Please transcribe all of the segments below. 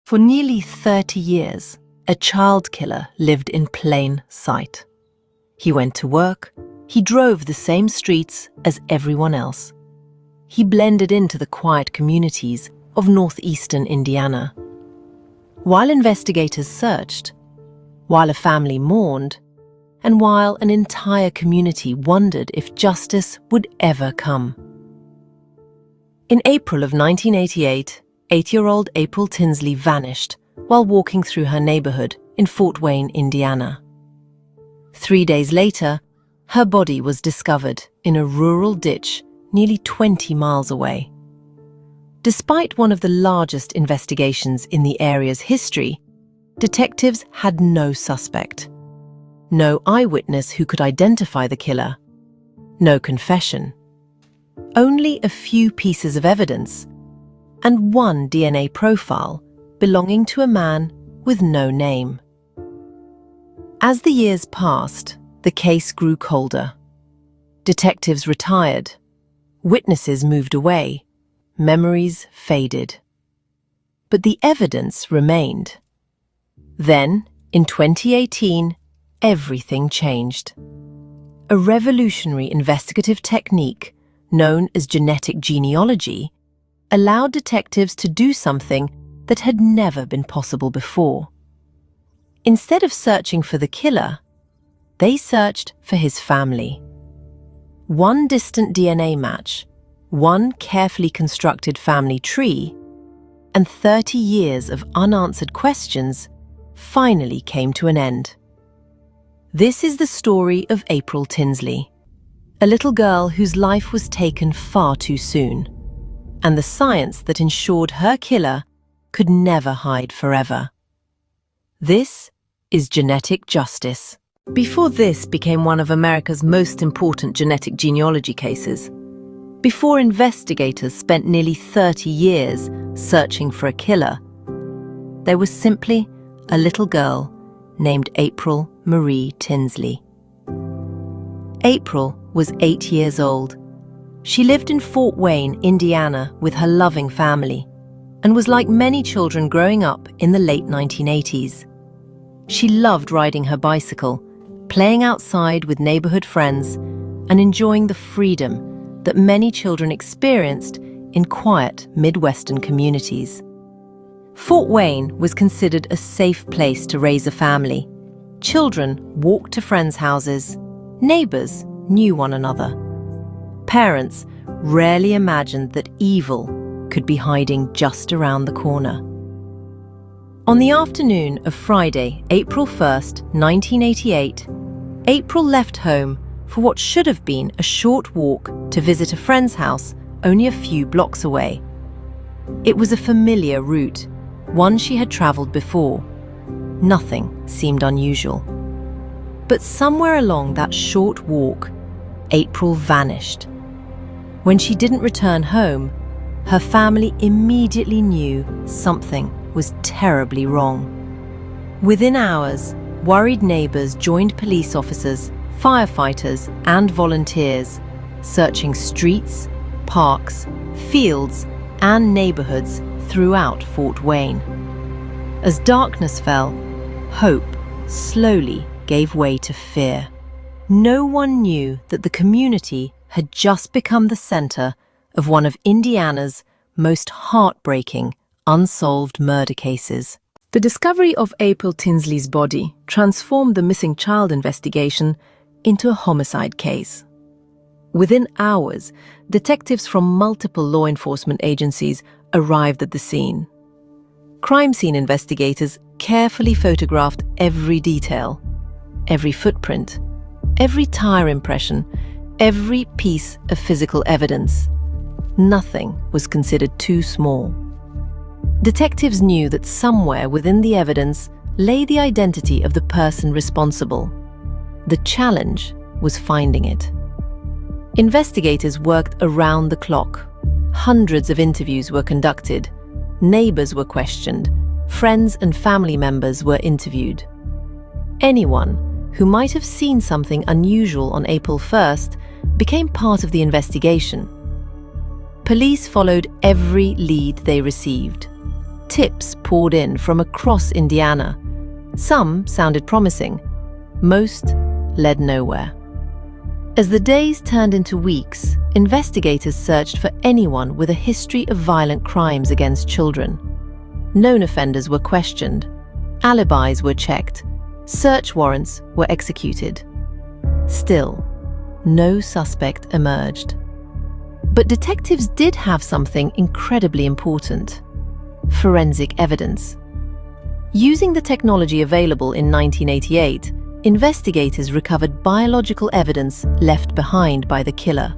For nearly 30 years, a child killer lived in plain sight. He went to work, he drove the same streets as everyone else. He blended into the quiet communities of northeastern Indiana. While investigators searched, while a family mourned, and while an entire community wondered if justice would ever come. In April of 1988, 8-year-old April Tinsley vanished while walking through her neighborhood in Fort Wayne, Indiana. 3 days later, her body was discovered in a rural ditch nearly 20 miles away. Despite one of the largest investigations in the area's history, detectives had no suspect. No eyewitness who could identify the killer. No confession. Only a few pieces of evidence, and one DNA profile belonging to a man with no name. As the years passed, the case grew colder. Detectives retired. Witnesses moved away. Memories faded. But the evidence remained. Then, in 2018, everything changed. A revolutionary investigative technique known as genetic genealogy allowed detectives to do something that had never been possible before. Instead of searching for the killer, they searched for his family. One distant DNA match, one carefully constructed family tree, and 30 years of unanswered questions finally came to an end. This is the story of April Tinsley, a little girl whose life was taken far too soon, and the science that ensured her killer could never hide forever. This is genetic justice. Before this became one of America's most important genetic genealogy cases, before investigators spent nearly 30 years searching for a killer, there was simply a little girl named April Marie Tinsley. April was 8 years old. She lived in Fort Wayne, Indiana, with her loving family, and was like many children growing up in the late 1980s. She loved riding her bicycle, playing outside with neighborhood friends, and enjoying the freedom that many children experienced in quiet Midwestern communities. Fort Wayne was considered a safe place to raise a family. Children walked to friends' houses. Neighbors knew one another. Parents rarely imagined that evil could be hiding just around the corner. On the afternoon of Friday, April 1st, 1988, April left home for what should have been a short walk to visit a friend's house only a few blocks away. It was a familiar route, one she had traveled before. Nothing seemed unusual. But somewhere along that short walk, April vanished. When she didn't return home, her family immediately knew something was terribly wrong. Within hours, worried neighbors joined police officers, firefighters, and volunteers, searching streets, parks, fields, and neighborhoods throughout Fort Wayne. As darkness fell, hope slowly gave way to fear. No one knew that the community had just become the center of one of Indiana's most heartbreaking unsolved murder cases. The discovery of April Tinsley's body transformed the missing child investigation into a homicide case. Within hours, detectives from multiple law enforcement agencies arrived at the scene. Crime scene investigators carefully photographed every detail, every footprint, every tire impression, every piece of physical evidence. Nothing was considered too small. Detectives knew that somewhere within the evidence lay the identity of the person responsible. The challenge was finding it. Investigators worked around the clock. Hundreds of interviews were conducted. Neighbors were questioned. Friends and family members were interviewed. Anyone who might have seen something unusual on April 1st became part of the investigation. Police followed every lead they received. Tips poured in from across Indiana. Some sounded promising. Most led nowhere. As the days turned into weeks, investigators searched for anyone with a history of violent crimes against children. Known offenders were questioned. Alibis were checked. Search warrants were executed. Still, no suspect emerged. But detectives did have something incredibly important: forensic evidence. Using the technology available in 1988, investigators recovered biological evidence left behind by the killer.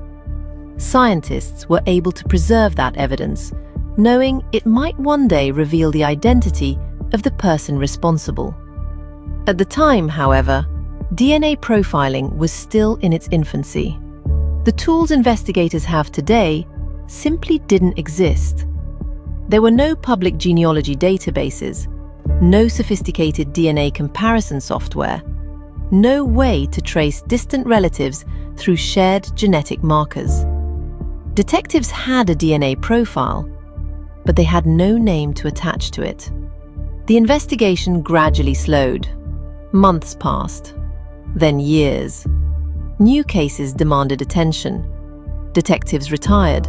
Scientists were able to preserve that evidence, knowing it might one day reveal the identity of the person responsible. At the time, however, DNA profiling was still in its infancy. The tools investigators have today simply didn't exist. There were no public genealogy databases, no sophisticated DNA comparison software, no way to trace distant relatives through shared genetic markers. Detectives had a DNA profile, but they had no name to attach to it. The investigation gradually slowed. Months passed, then years. New cases demanded attention. Detectives retired.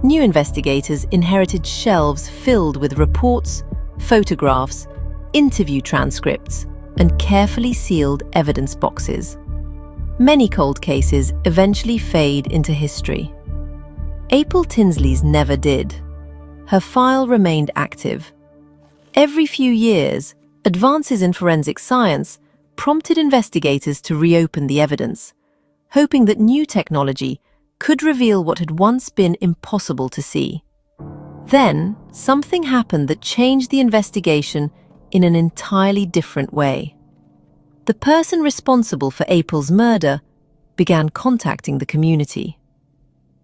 New investigators inherited shelves filled with reports, photographs, interview transcripts, and carefully sealed evidence boxes. Many cold cases eventually fade into history. April Tinsley's never did. Her file remained active. Every few years, advances in forensic science prompted investigators to reopen the evidence, hoping that new technology could reveal what had once been impossible to see. Then, something happened that changed the investigation in an entirely different way. The person responsible for April's murder began contacting the community.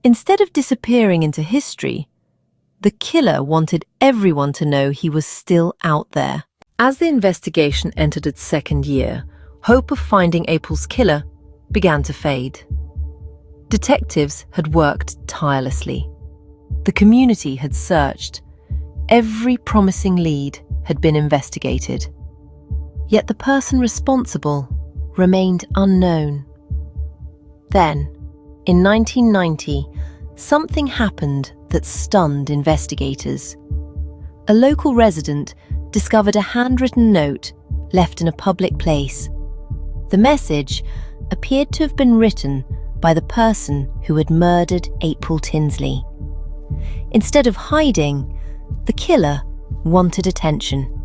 Instead of disappearing into history, the killer wanted everyone to know he was still out there. As the investigation entered its second year, hope of finding April's killer began to fade. Detectives had worked tirelessly. The community had searched. Every promising lead had been investigated. Yet the person responsible remained unknown. Then, in 1990, something happened that stunned investigators. A local resident discovered a handwritten note left in a public place. The message appeared to have been written by the person who had murdered April Tinsley. Instead of hiding, the killer wanted attention.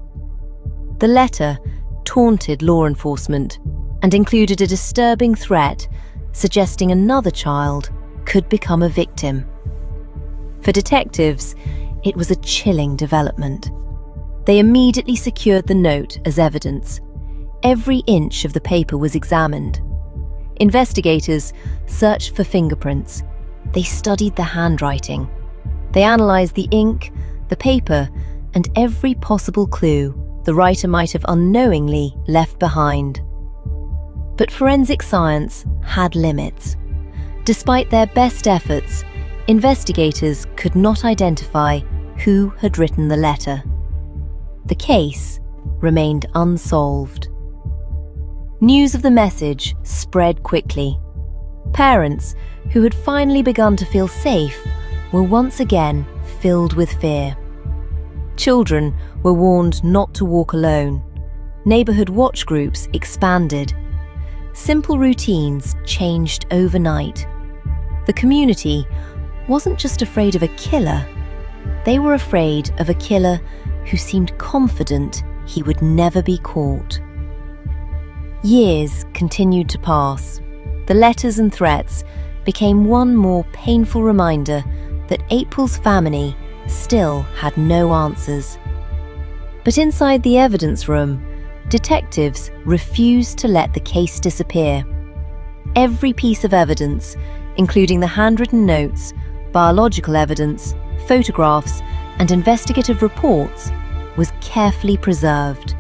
The letter taunted law enforcement and included a disturbing threat suggesting another child could become a victim. For detectives, it was a chilling development. They immediately secured the note as evidence. Every inch of the paper was examined. Investigators searched for fingerprints. They studied the handwriting. They analyzed the ink, the paper, and every possible clue the writer might have unknowingly left behind. But forensic science had limits. Despite their best efforts, investigators could not identify who had written the letter. The case remained unsolved. News of the message spread quickly. Parents, who had finally begun to feel safe, were once again filled with fear. Children were warned not to walk alone. Neighborhood watch groups expanded. Simple routines changed overnight. The community wasn't just afraid of a killer. They were afraid of a killer who seemed confident he would never be caught. Years continued to pass. The letters and threats became one more painful reminder that April's family still had no answers. But inside the evidence room, detectives refused to let the case disappear. Every piece of evidence, including the handwritten notes, biological evidence, photographs, and investigative reports, was carefully preserved.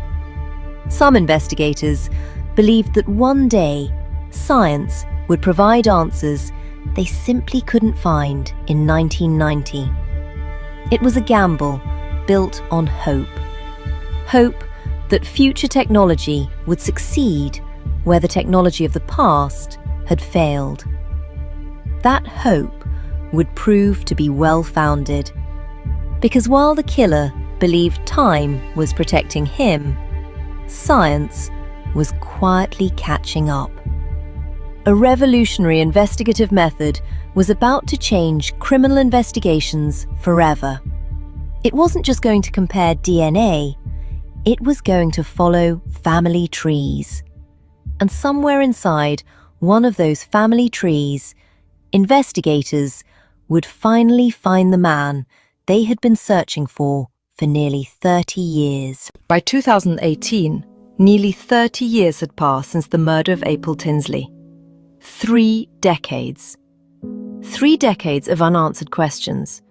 Some investigators believed that one day science would provide answers they simply couldn't find in 1990. It was a gamble, built on hope. Hope that future technology would succeed where the technology of the past had failed. That hope would prove to be well-founded, because while the killer believed time was protecting him, science was quietly catching up. A revolutionary investigative method was about to change criminal investigations forever. It wasn't just going to compare DNA, it was going to follow family trees. And somewhere inside one of those family trees, investigators would finally find the man they had been searching for nearly 30 years. By 2018, nearly 30 years had passed since the murder of April Tinsley. 3 decades. 3 decades of unanswered questions.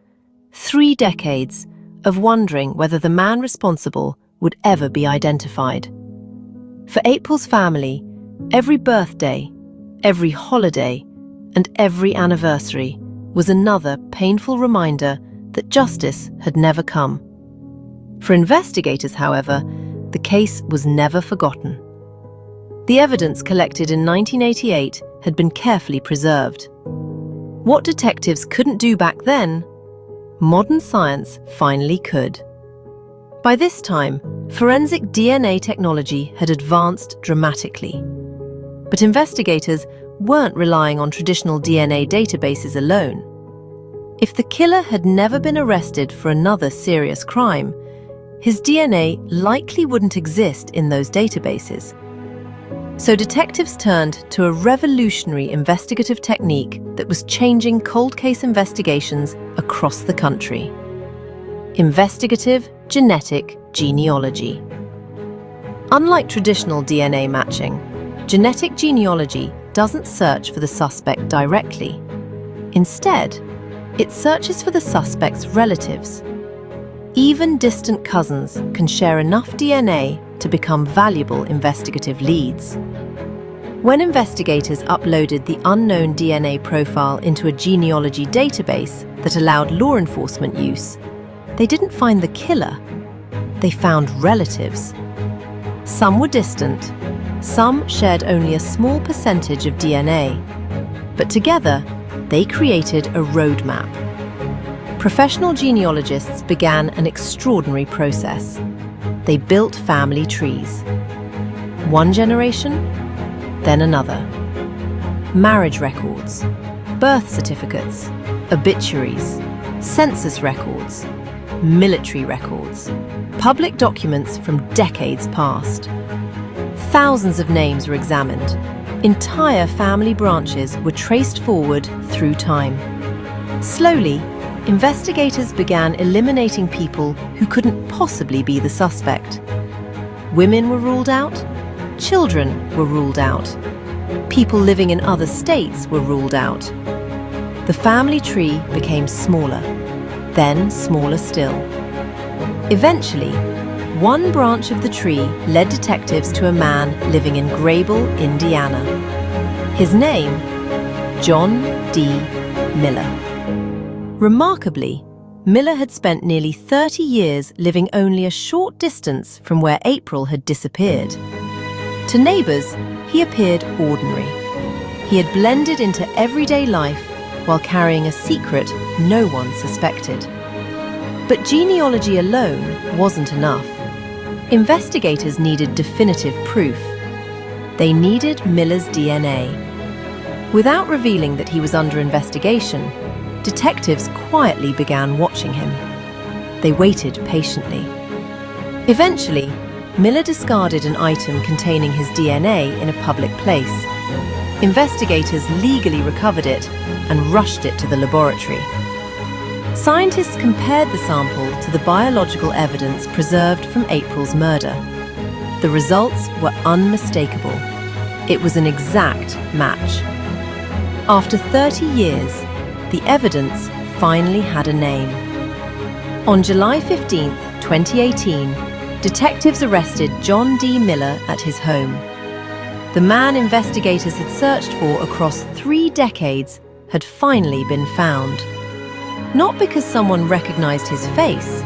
3 decades of wondering whether the man responsible would ever be identified. For April's family, every birthday, every holiday, and every anniversary was another painful reminder that justice had never come. For investigators, however, the case was never forgotten. The evidence collected in 1988 had been carefully preserved. What detectives couldn't do back then, modern science finally could. By this time, forensic DNA technology had advanced dramatically. But investigators weren't relying on traditional DNA databases alone. If the killer had never been arrested for another serious crime, his DNA likely wouldn't exist in those databases. So detectives turned to a revolutionary investigative technique that was changing cold case investigations across the country. Investigative genetic genealogy. Unlike traditional DNA matching, genetic genealogy doesn't search for the suspect directly. Instead, it searches for the suspect's relatives. Even distant cousins can share enough DNA to become valuable investigative leads. When investigators uploaded the unknown DNA profile into a genealogy database that allowed law enforcement use, they didn't find the killer, they found relatives. Some were distant, some shared only a small percentage of DNA, but together they created a roadmap. Professional genealogists began an extraordinary process. They built family trees. One generation, then another. Marriage records, birth certificates, obituaries, census records, military records, public documents from decades past. Thousands of names were examined. Entire family branches were traced forward through time. Slowly, investigators began eliminating people who couldn't possibly be the suspect. Women were ruled out, children were ruled out, people living in other states were ruled out. The family tree became smaller, then smaller still. Eventually, one branch of the tree led detectives to a man living in Grable, Indiana. His name, John D. Miller. Remarkably, Miller had spent nearly 30 years living only a short distance from where April had disappeared. To neighbors, he appeared ordinary. He had blended into everyday life while carrying a secret no one suspected. But genealogy alone wasn't enough. Investigators needed definitive proof. They needed Miller's DNA. Without revealing that he was under investigation, detectives quietly began watching him. They waited patiently. Eventually, Miller discarded an item containing his DNA in a public place. Investigators legally recovered it and rushed it to the laboratory. Scientists compared the sample to the biological evidence preserved from April's murder. The results were unmistakable. It was an exact match. After 30 years, the evidence finally had a name. On July 15, 2018, detectives arrested John D. Miller at his home. The man investigators had searched for across 3 decades had finally been found. Not because someone recognized his face,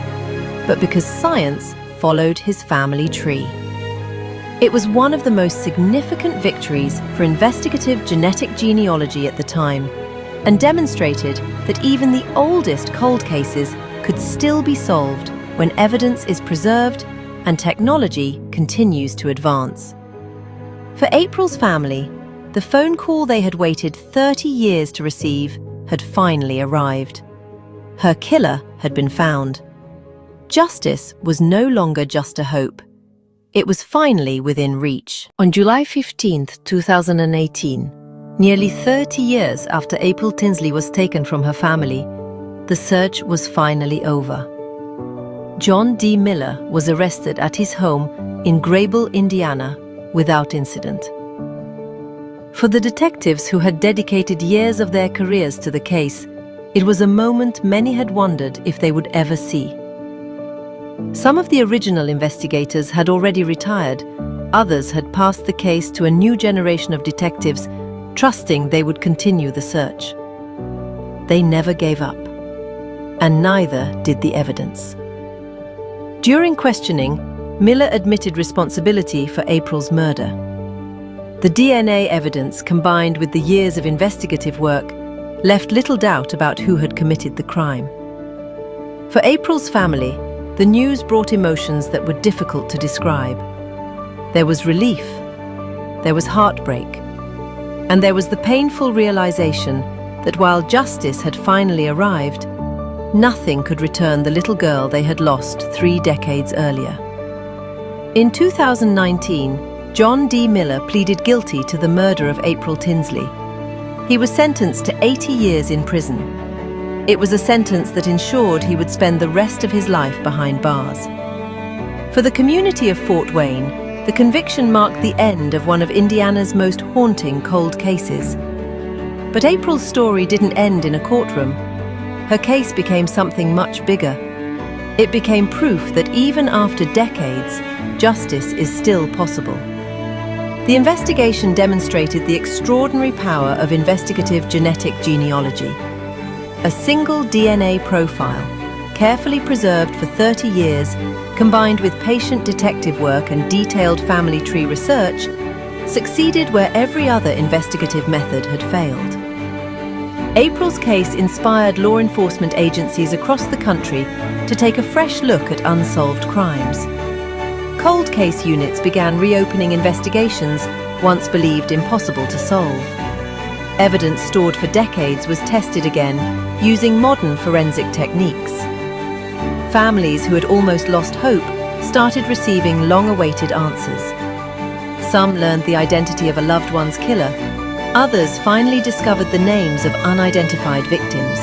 but because science followed his family tree. It was one of the most significant victories for investigative genetic genealogy at the time, and demonstrated that even the oldest cold cases could still be solved when evidence is preserved and technology continues to advance. For April's family, the phone call they had waited 30 years to receive had finally arrived. Her killer had been found. Justice was no longer just a hope. It was finally within reach. On July 15, 2018, nearly 30 years after April Tinsley was taken from her family, the search was finally over. John D. Miller was arrested at his home in Grable, Indiana, without incident. For the detectives who had dedicated years of their careers to the case, it was a moment many had wondered if they would ever see. Some of the original investigators had already retired. Others had passed the case to a new generation of detectives, trusting they would continue the search. They never gave up, and neither did the evidence. During questioning, Miller admitted responsibility for April's murder. The DNA evidence, combined with the years of investigative work, left little doubt about who had committed the crime. For April's family, the news brought emotions that were difficult to describe. There was relief, there was heartbreak, and there was the painful realization that while justice had finally arrived, nothing could return the little girl they had lost 3 decades earlier. In 2019, John D. Miller pleaded guilty to the murder of April Tinsley. He was sentenced to 80 years in prison. It was a sentence that ensured he would spend the rest of his life behind bars. For the community of Fort Wayne, the conviction marked the end of one of Indiana's most haunting cold cases. But April's story didn't end in a courtroom. Her case became something much bigger. It became proof that even after decades, justice is still possible. The investigation demonstrated the extraordinary power of investigative genetic genealogy. A single DNA profile, carefully preserved for 30 years, combined with patient detective work and detailed family tree research, succeeded where every other investigative method had failed. April's case inspired law enforcement agencies across the country to take a fresh look at unsolved crimes. Cold case units began reopening investigations once believed impossible to solve. Evidence stored for decades was tested again using modern forensic techniques. Families who had almost lost hope started receiving long-awaited answers. Some learned the identity of a loved one's killer. Others finally discovered the names of unidentified victims.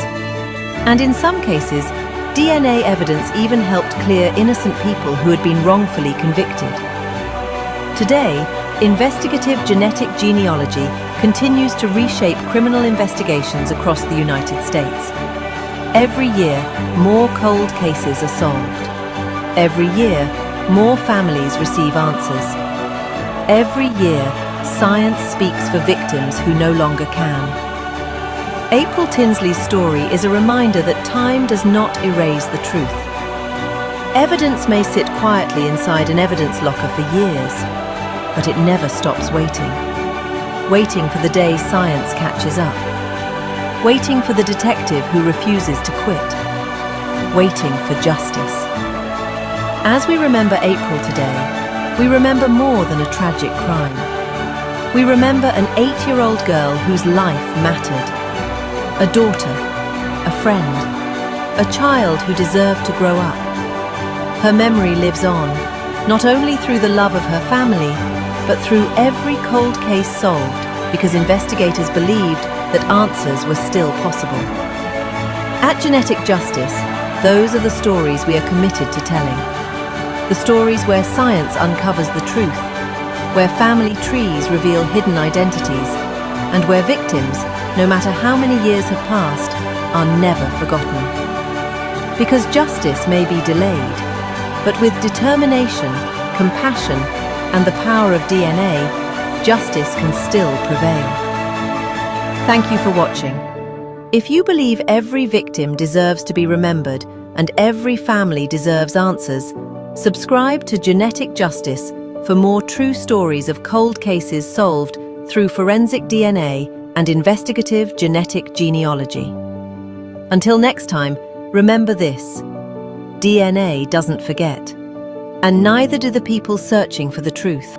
And in some cases, DNA evidence even helped clear innocent people who had been wrongfully convicted. Today, investigative genetic genealogy continues to reshape criminal investigations across the United States. Every year, more cold cases are solved. Every year, more families receive answers. Every year, science speaks for victims who no longer can. April Tinsley's story is a reminder that time does not erase the truth. Evidence may sit quietly inside an evidence locker for years, but it never stops waiting. Waiting for the day science catches up. Waiting for the detective who refuses to quit. Waiting for justice. As we remember April today, we remember more than a tragic crime. We remember an 8-year-old girl whose life mattered. A daughter, a friend, a child who deserved to grow up. Her memory lives on, not only through the love of her family, but through every cold case solved because investigators believed that answers were still possible. At Genetic Justice, those are the stories we are committed to telling. The stories where science uncovers the truth, where family trees reveal hidden identities, and where victims, no matter how many years have passed, are never forgotten. Because justice may be delayed, but with determination, compassion, and the power of DNA, justice can still prevail. Thank you for watching. If you believe every victim deserves to be remembered, and every family deserves answers. Subscribe to Genetic Justice for more true stories of cold cases solved through forensic DNA and investigative genetic genealogy. Until next time, remember this: DNA doesn't forget, and neither do the people searching for the truth.